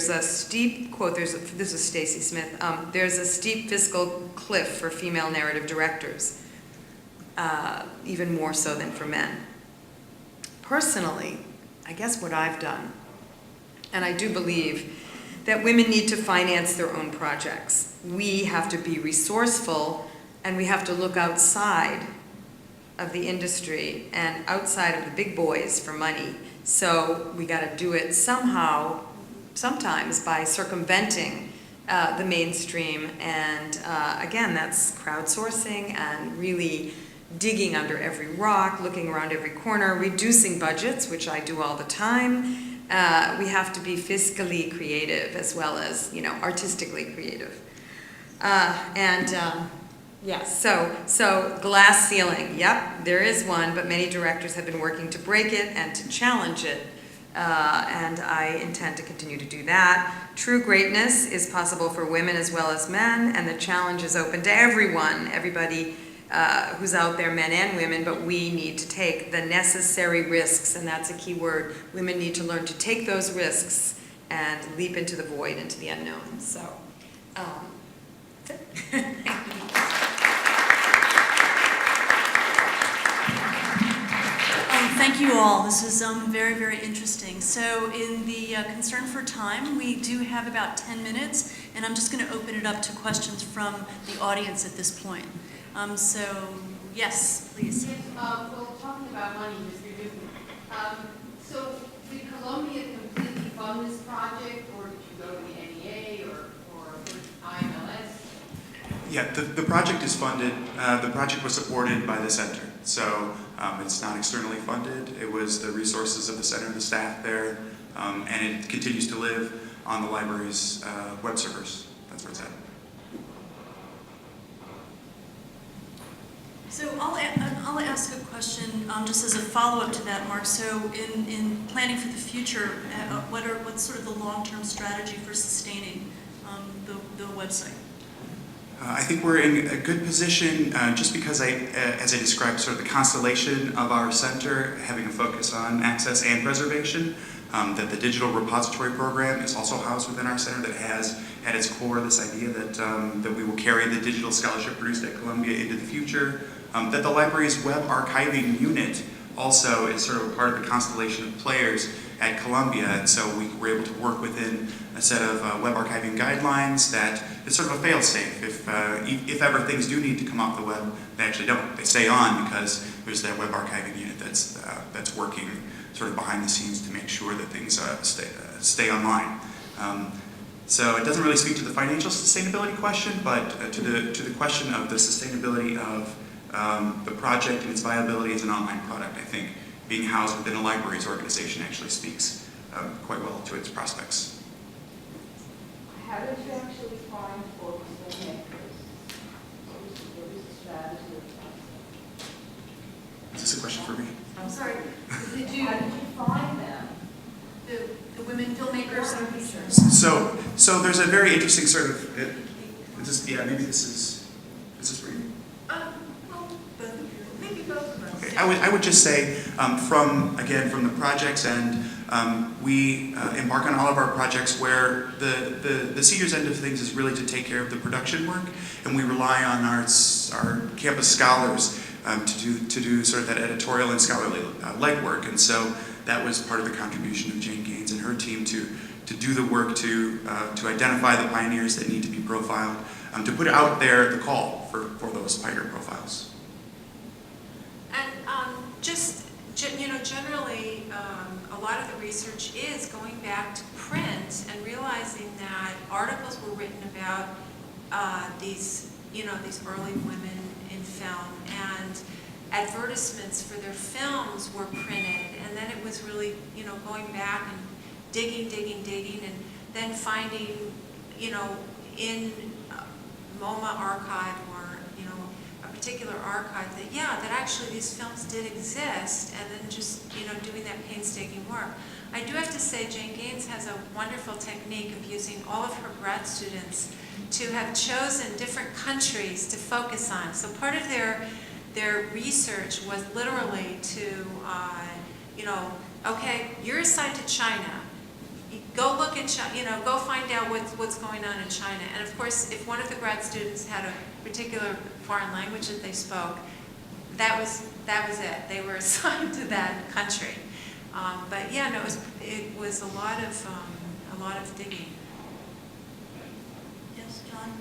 a steep quote, this is Stacy Smith, there's a steep fiscal cliff for female narrative directors, even more so than for men. Personally, I guess what I've done, and I do believe that women need to finance their own projects. We have to be resourceful, and we have to look outside of the industry and outside of the big boys for money. So we got to do it somehow, sometimes by circumventing the mainstream. And again, that's crowdsourcing and really digging under every rock, looking around every corner, reducing budgets, which I do all the time. We have to be fiscally creative as well as, artistically creative. Yes, so glass ceiling, yep, there is one, but many directors have been working to break it and to challenge it, and I intend to continue to do that. True greatness is possible for women as well as men, and the challenge is open to everyone, everybody who's out there, men and women, but we need to take the necessary risks, and that's a key word. Women need to learn to take those risks and leap into the void, into the unknown. So, that's it. Thank you all. all. This is very, very interesting. So in the concern for time, we do have about 10 minutes, and I'm just going to open it up to questions from the audience at this point. So, yes, please. Yes, well, talking about money, Mr. Newton. So did Columbia completely fund this project, or did you go to the NEA or IMLS? Yeah, the project is funded. The project was supported by the center, so it's not externally funded. It was the resources of the center, the staff there, and it continues to live on the library's web servers. That's where it's at. So I'll ask a question just as a follow-up to that, Mark. So in planning for the future, what's sort of the long-term strategy for sustaining the website? I think we're in a good position just because as I described, sort of the constellation of our center, having a focus on access and preservation, that the digital repository program is also housed within our center, that has at its core this idea that we will carry the digital scholarship produced at Columbia into the future, that the library's web archiving unit also is sort of a part of the constellation of players at Columbia, and so we were able to work within a set of web archiving guidelines that is sort of a fail-safe. If ever things do need to come off the web, they actually don't. They stay on because there's that web archiving unit that's working sort of behind the scenes to make sure that things stay online. So it doesn't really speak to the financial sustainability question, but to the question of the sustainability of the project and its viability as an online product. I think being housed within a libraries organization actually speaks quite well to its prospects. How did you actually find folks that make this? What was the strategy of Is this a question for me? I'm sorry. how did you find them? The women filmmakers and researchers. So there's a very interesting sort of maybe this is for you. Maybe both of us. Okay. I would just say from the project's end, we embark on all of our projects where the Cedars end of things is really to take care of the production work, and we rely on our campus scholars to do sort of that editorial and scholarly legwork. And so that was part of the contribution of Jane Gaines and her team to do the work to identify the pioneers that need to be profiled, to put out there the call for those pioneer profiles. And generally, a lot of the research is going back to print and realizing that articles were written about these early women in film, and advertisements for their films were printed, and then it was really, going back and digging, and then finding, in MoMA archive or, a particular archive that actually these films did exist, and then just, doing that painstaking work. I do have to say Jane Gaines has a wonderful technique of using all of her grad students to have chosen different countries to focus on. So part of their research was literally to, okay, you're assigned to China. Go look at China, go find out what's going on in China. And of course, if one of the grad students had a particular foreign language that they spoke, that was it. They were assigned to that country. But yeah, no, it was a lot of digging. Yes, John?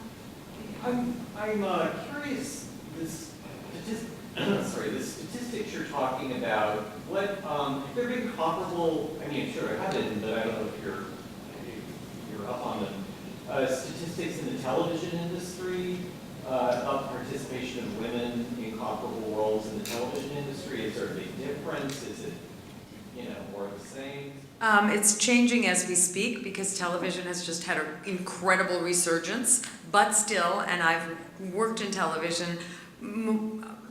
I'm curious, the statistics you're talking about, what, if they're being comparable, I mean, sure, I have it, but I don't know if you're up on them, statistics in the television industry, about participation of women in comparable roles in the television industry. Is there a big difference? Is it, more the same? It's changing as we speak because television has just had an incredible resurgence, but still, and I've worked in television,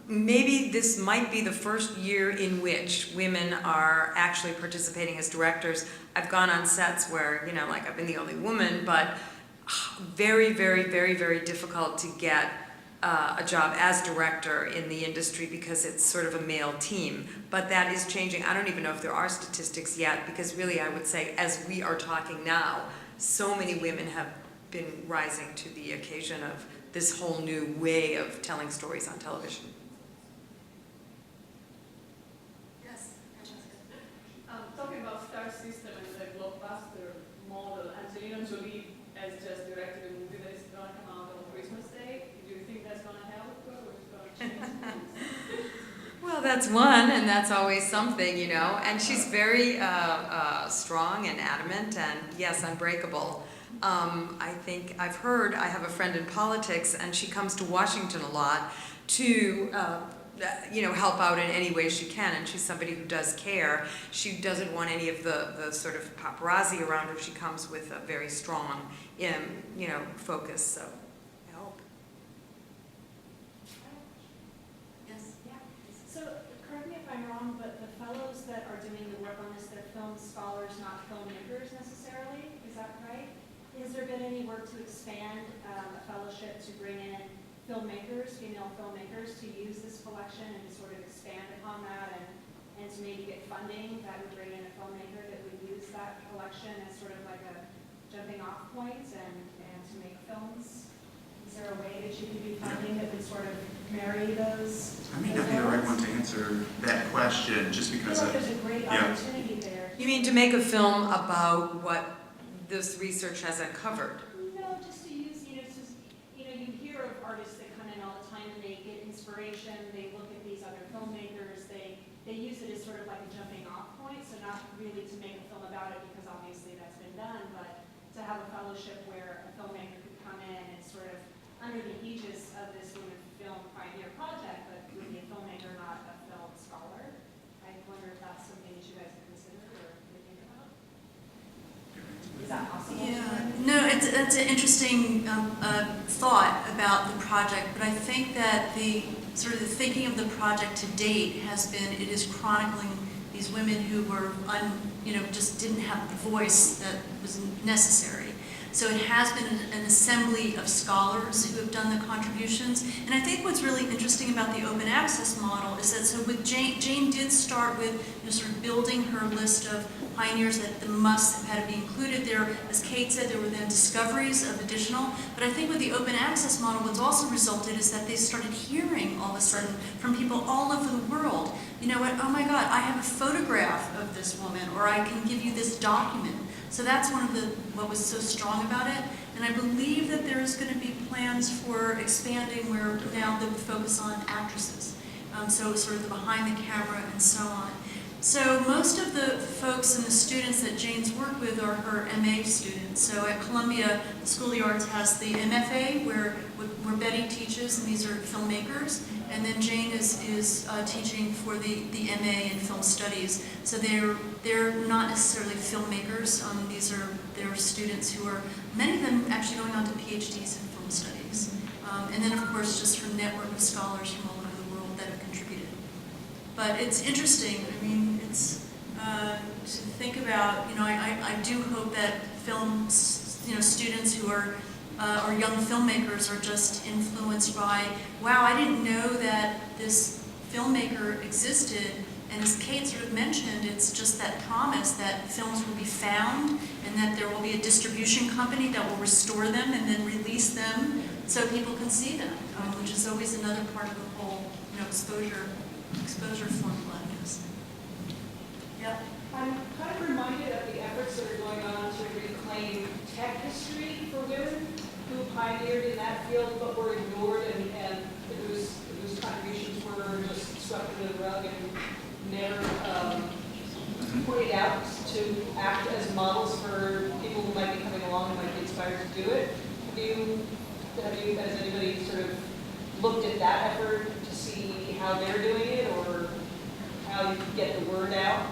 maybe this might be the first year in which women are actually participating as directors. I've gone on sets where, I've been the only woman, but very, very, very, very difficult to get a job as director in the industry because it's sort of a male team. But that is changing. I don't even know if there are statistics yet, because really I would say as we are talking now, so many women have been rising to the occasion of this whole new way of telling stories on television. Yes. system and the blockbuster model, Angelina Jolie has just directed a movie that is going to come out on Christmas Day. Do you think that's going to help or it's going to change things? Well, that's one, and that's always something, you know. And she's very strong and adamant, and yes, unbreakable. I think I have a friend in politics, and she comes to Washington a lot to, help out in any way she can. And she's somebody who does care. She doesn't want any of the sort of paparazzi around her. She comes with a very strong, focus. So, I hope. Yes? Yeah. So, correct me if I'm wrong, but the fellows that are doing the work on this, they're film scholars, not filmmakers necessarily. Is that right? Has there been any work to expand a fellowship to bring in filmmakers, female filmmakers, to use this collection and to sort of expand upon that and to maybe get funding that would bring in a filmmaker that would use that collection as sort of like a jumping off point and to make films? Is there a way that you could be funding that would sort of marry those? I may not be the right one to answer that question, just I because feel like there's a great opportunity there. You mean to make a film about what this research has uncovered? No, just to use, you hear of artists that come in all the time and they get inspiration, they look at these other filmmakers, they use it as sort of like a jumping off point, so not really to make a film about it because obviously that's been done, but to have a fellowship where a filmmaker could come in and sort of under the aegis of this Women Film Pioneer Project, but would be a filmmaker, not a film scholar. I wonder if that's something that you guys have considered or would think about. Is that possible? Yeah, no, it's an interesting thought about the project, but I think that the sort of the thinking of the project to date has been it is chronicling these women who were just didn't have the voice that was necessary. So it has been an assembly of scholars who have done the contributions. And I think what's really interesting about the open access model is that so with Jane did start with sort of building her list of pioneers that must have had to be included there. As Kate said, there were then discoveries of additional. But I think with the open access model, what's also resulted is that they started hearing all of a sudden from people all over the world. You know what? Oh my God, I have a photograph of this woman, or I can give you this document. So that's one of what was so strong about it. And I believe that there's going to be plans for expanding where now they would focus on actresses. So sort of the behind the camera and so on. So most of the folks and the students that Jane's worked with are her MA students. So at Columbia School of the Arts has the MFA where Betty teaches, and these are filmmakers. And then Jane is teaching for the MA in film studies. So they're not necessarily filmmakers. They're students who are, many of them actually going on to PhDs in film studies. And then of course just her network of scholars from all over the world that have contributed. But it's interesting. I mean, it's to think about. I do hope that film, students who are or young filmmakers are just influenced by, wow, I didn't know that this filmmaker existed. And as Kate sort of mentioned, it's just that promise that films will be found and that there will be a distribution company that will restore them and then release them so people can see them, which is always another part of the whole exposure formula, I guess. Yeah. I'm kind of reminded of the efforts that are going on to reclaim tech history for women who pioneered in that field but were ignored and whose contributions were just swept under the rug and never pointed out to act as models for people who might be coming along and might be inspired to do it. Has anybody sort of looked at that effort to see how they're doing it or how you get the word out?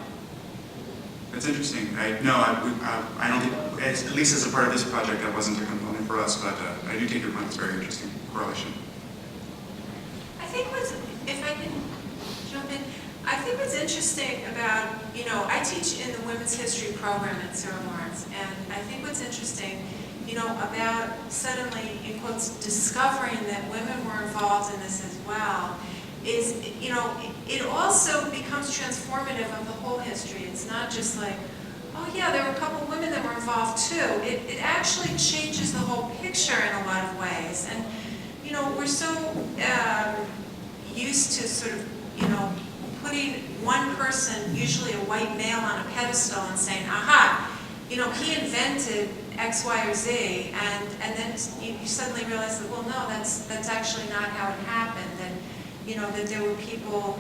That's interesting. I don't think, at least as a part of this project, that wasn't a component for us, but I do take your point. It's very interesting correlation. I think if I can jump in, I think what's interesting about, I teach in the Women's History program at Sarah Lawrence, and I think what's interesting, about suddenly, in quotes, discovering that women were involved in this as well, is, it also becomes transformative of the whole history. It's not just like, oh yeah, there were a couple of women that were involved too. It actually changes the whole picture in a lot of ways. And, we're so used to sort of, putting one person, usually a white male, on a pedestal and saying, aha, you know, he invented X, Y, or Z, and then you suddenly realize that, well, no, that's actually not how it happened, and, you know, that there were people.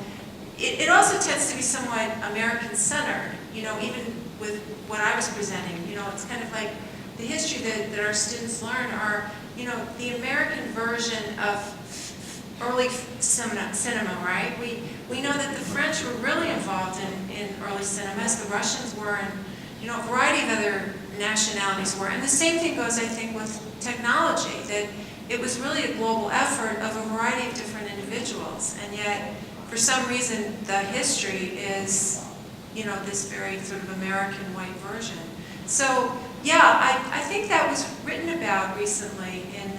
It also tends to be somewhat American-centered, you know, even with what I was presenting. You know, it's kind of like the history that our students learn are, you know, the American version of early cinema, right? We know that the French were really involved in early cinema, as the Russians were, and, you know, a variety of other nationalities were. And the same thing goes, I think, with technology, that it was really a global effort of a variety of different individuals, and yet, for some reason, the history is, you know, this very sort of American white version. So, yeah, I think that was written about recently in,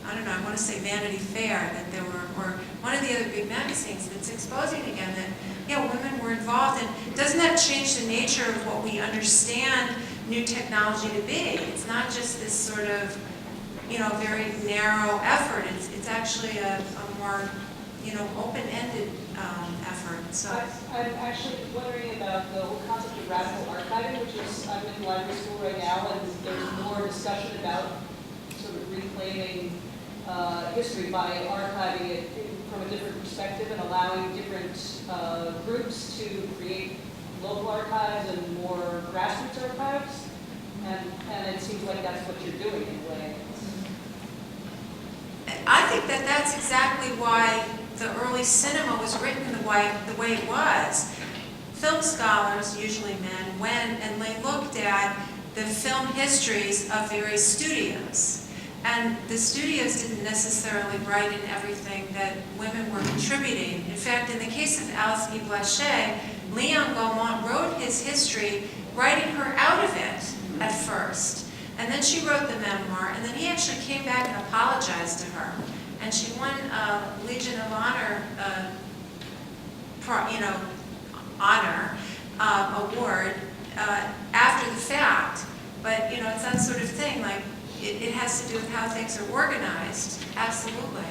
I don't know, I want to say Vanity Fair, that there were, or one of the other big magazines that's exposing again that, yeah, women were involved. And doesn't that change the nature of what we understand new technology to be? It's not just this sort of, you know, very narrow effort. It's actually a more, you know, open-ended effort. So I'm actually wondering about the whole concept of radical archiving, which is, I'm in library school right now, and there's more discussion about sort of reclaiming history by archiving it from a different perspective and allowing different groups to create local archives and more grassroots archives. And it seems like that's what you're doing in a way. I think that that's exactly why the early cinema was written the way it was. Film scholars, usually men, went and they looked at the film histories of various studios. And the studios didn't necessarily write in everything that women were contributing. In fact, in the case of Alice E. Blanchet, Leon Gaumont wrote his history, writing her out of it at first. And then she wrote the memoir, and then he actually came back and apologized to her. And she won a Legion of Honor, award after the fact. But, you know, it's that sort of thing, like, it has to do with how things are organized. Absolutely.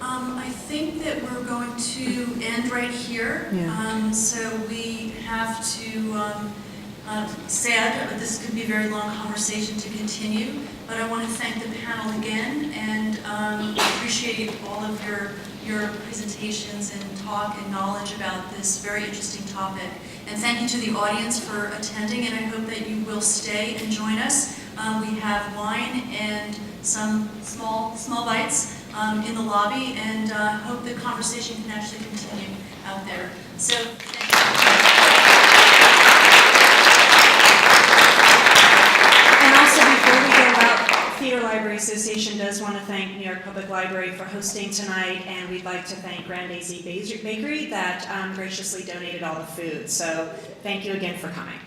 I think that we're going to end right here. Yeah. So we have to, sad, but this could be a very long conversation to continue, but I want to thank the panel again and appreciate all of your presentations and talk and knowledge about this very interesting topic. And thank you to the audience for attending, and I hope that you will stay and join us. We have wine and some small bites in the lobby, and hope the conversation can actually continue out there. So, thank you. And also, before we go out, Theater Library Association does want to thank New York Public Library for hosting tonight, and we'd like to thank Grand AZ Bakery that graciously donated all the food. So, thank you again for coming.